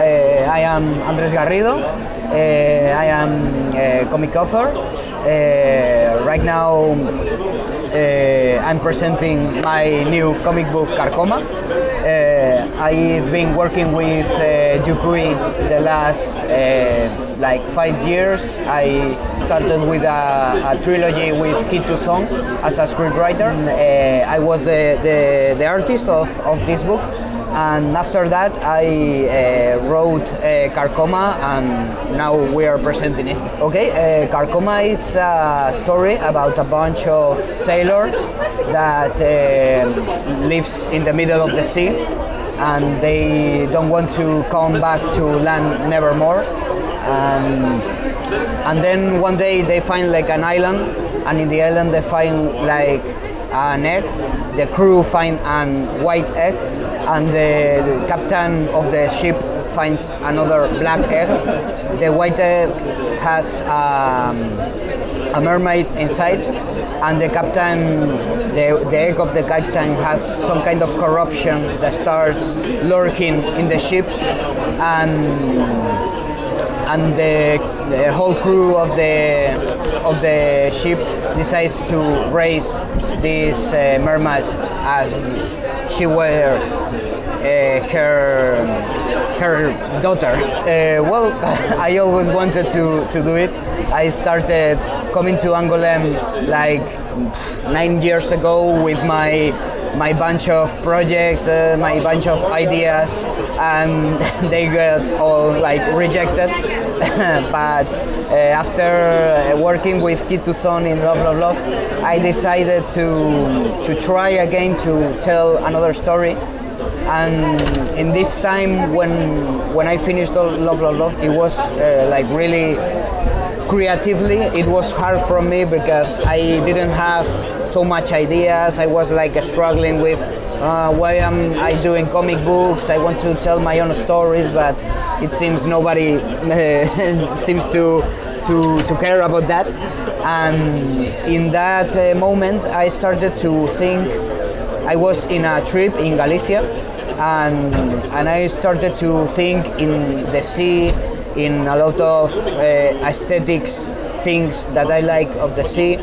I am Andrés Garrido. I am a comic author. Right now I'm presenting my new comic book, Carcoma. I've been working with Dupuis the last like 5 years. I started with a trilogy with qu'auteur as a scriptwriter. I was the artist of this book, and after that I wrote Carcoma, and now we are presenting it. Okay, Carcoma is a story about a bunch of sailors that lives in the middle of the sea, and they don't want to come back to land nevermore. And then one day they find like an island, and in the island they find like an egg. The crew find an white egg, and the captain of the ship finds another black egg. The white egg has a mermaid inside, and the egg of the captain has some kind of corruption that starts lurking in the ship, and the whole crew of the ship decides to raise this mermaid as she were her daughter. Well, I always wanted to do it. I started coming to Angoulême like 9 years ago with my bunch of projects, my bunch of ideas, and they got all like rejected. But after working with qu'auteur in Love, I decided to try again to tell another story. And in this time, when I finished Love, it was like really creatively, it was hard for me because I didn't have so much ideas. I was like struggling with why am I doing comic books? I want to tell my own stories, but it seems nobody seems to care about that. And in that moment, I started to think. I was in a trip in Galicia, and I started to think in the sea, in a lot of aesthetics things that I like of the sea.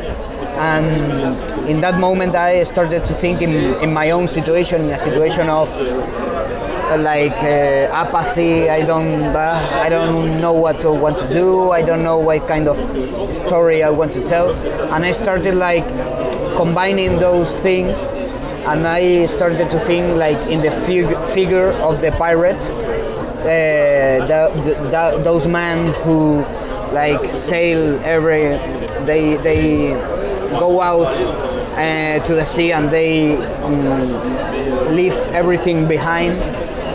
And in that moment I started to think in my own situation, in a situation of apathy. I don't know what to want to do. I don't know what kind of story I want to tell. And I started like combining those things, and I started to think like in the figure of the pirate. Those men who like sail they go out to the sea, and they leave everything behind,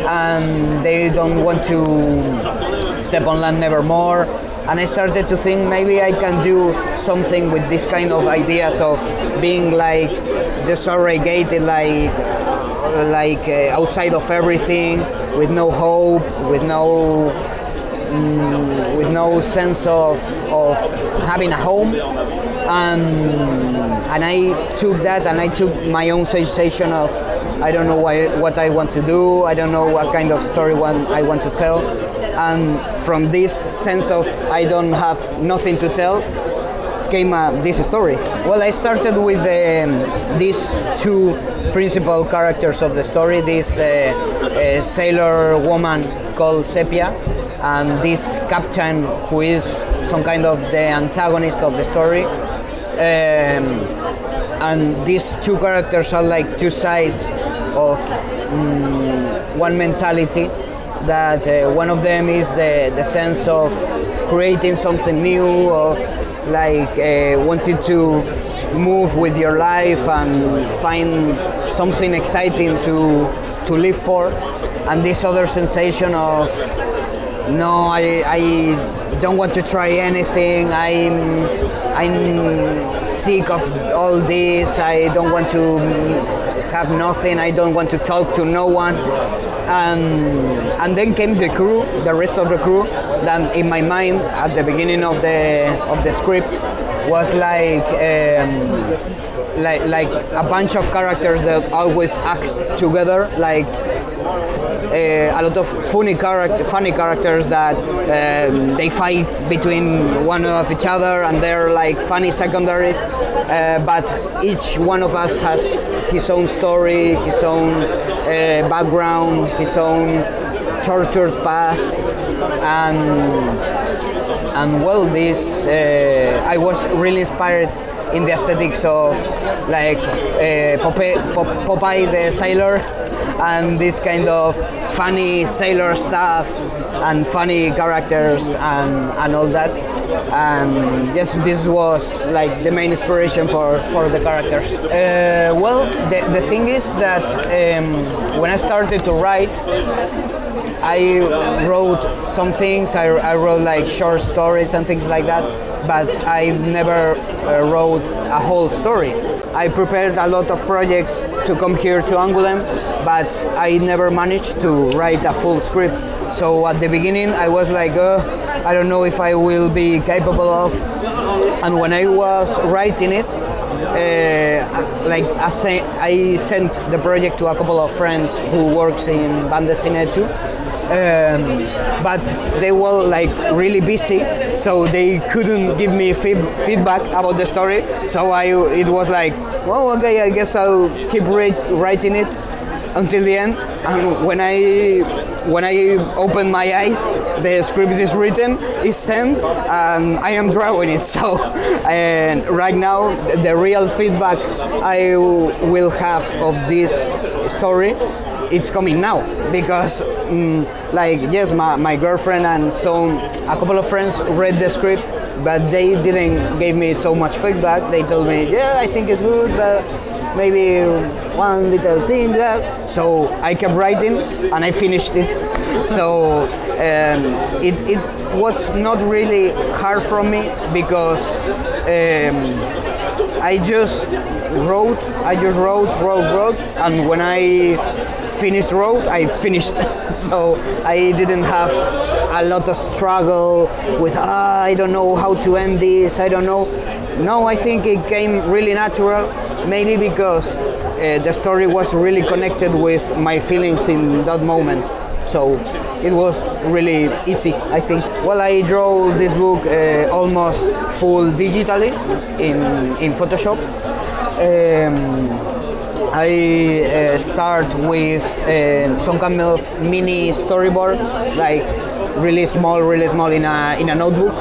and they don't want to step on land nevermore. And I started to think maybe I can do something with this kind of ideas of being like disorientated, like outside of everything, with no hope, with no sense of having a home. And I took that, and I took my own sensation of I don't know what I want to do, I don't know what kind of story I want to tell. And from this sense of I don't have nothing to tell came this story. Well, I started with these two principal characters of the story, this sailor woman called Sepia, and this captain who is some kind of the antagonist of the story. And these two characters are like two sides of one mentality, that one of them is the sense of creating something new, of like wanting to move with your life and find something exciting to live for, and this other sensation of no, I don't want to try anything, I'm sick of all this, I don't want to have nothing, I don't want to talk to no one. And then came the crew, the rest of the crew, that in my mind at the beginning of the script was like a bunch of characters that always act together, like a lot of funny characters that they fight between one of each other, and they're like funny secondaries. But each one of us has his own story, his own background, his own tortured past, and well, this I was really inspired in the aesthetics of like Popeye the sailor, and this kind of funny sailor stuff and funny characters and all that. And yes, this was like the main inspiration for the characters. Well, the thing is that when I started to write, I wrote some things. I wrote like short stories and things like that, but I never wrote a whole story. I prepared a lot of projects to come here to Angoulême, but I never managed to write a full script. So at the beginning I was like, I don't know if I will be capable of. And when I was writing it, I sent the project to a couple of friends who works in bande dessinée too. But they were like really busy, so they couldn't give me feedback about the story. So it was like, well, okay, I guess I'll keep writing it until the end. And when I open my eyes, the script is written, is sent, and I am drawing it. So, and right now, the real feedback I will have of this story, it's coming now, because yes, my girlfriend and a couple of friends read the script, but they didn't give me so much feedback. They told me, yeah, I think it's good, but maybe one little thing that. So I kept writing and I finished it. So it was not really hard for me, because I just wrote, and when I I finished. So I didn't have a lot of struggle with, I don't know how to end this, I don't know. No, I think it came really natural, maybe because the story was really connected with my feelings in that moment. So it was really easy, I think. Well, I draw this book almost full digitally in Photoshop. I start with some kind of mini storyboards, like really small in a notebook,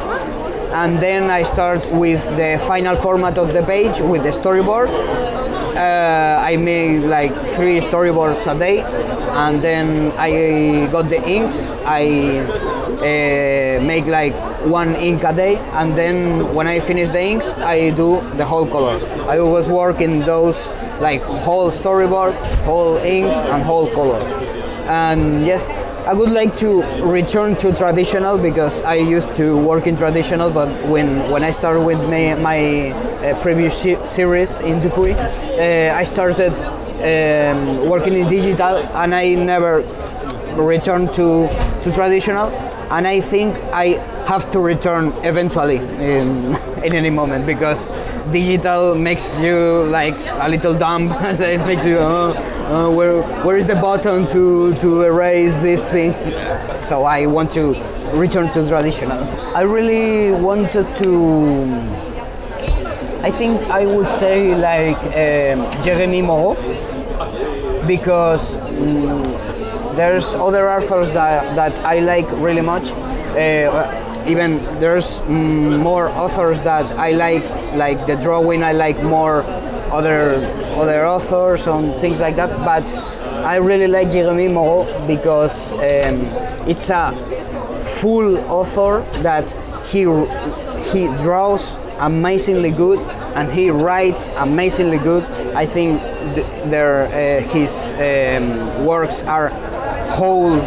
and then I start with the final format of the page with the storyboard. I made like 3 storyboards a day, and then I got the inks. I make like 1 ink a day, and then when I finish the inks, I do the whole color. I always work in those like whole storyboard, whole inks, and whole color. And yes, I would like to return to traditional, because I used to work in traditional, but when I started with my previous series in Dupuis, I started working in digital, and I never returned to traditional, and I think I have to return eventually in any moment, because digital makes you like a little dumb. It makes you where is the button to erase this thing? So I want to return to traditional. I really wanted to, I think I would say like Jérémy Moreau, because there's other authors that I like really much. Even there's more authors that I like the drawing, I like more other authors and things like that, but I really like Jérémy Moreau because it's a full author that he draws amazingly good and he writes amazingly good. I think his works are whole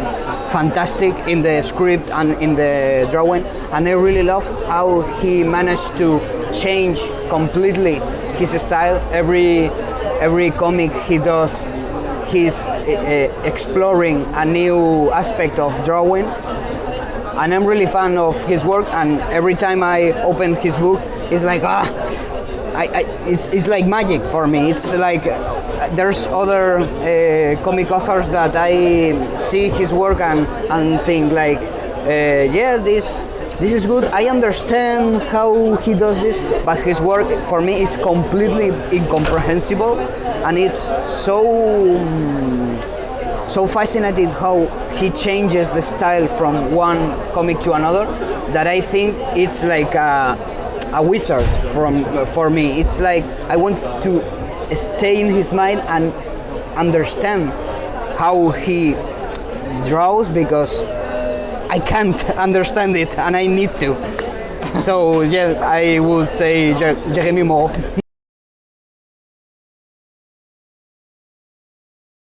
fantastic in the script and in the drawing, and I really love how he managed to change completely his style. Every comic he does, he's exploring a new aspect of drawing, and I'm really fan of his work. And every time I open his book, it's like it's like magic for me. It's like there's other comic authors that I see his work and think like, yeah, this is good. I understand how he does this, but his work for me is completely incomprehensible, and it's so fascinating how he changes the style from one comic to another that I think it's like a wizard for me. It's like I want to stay in his mind and understand how he draws, because I can't understand it and I need to. So yeah, I would say Jeremy Moore.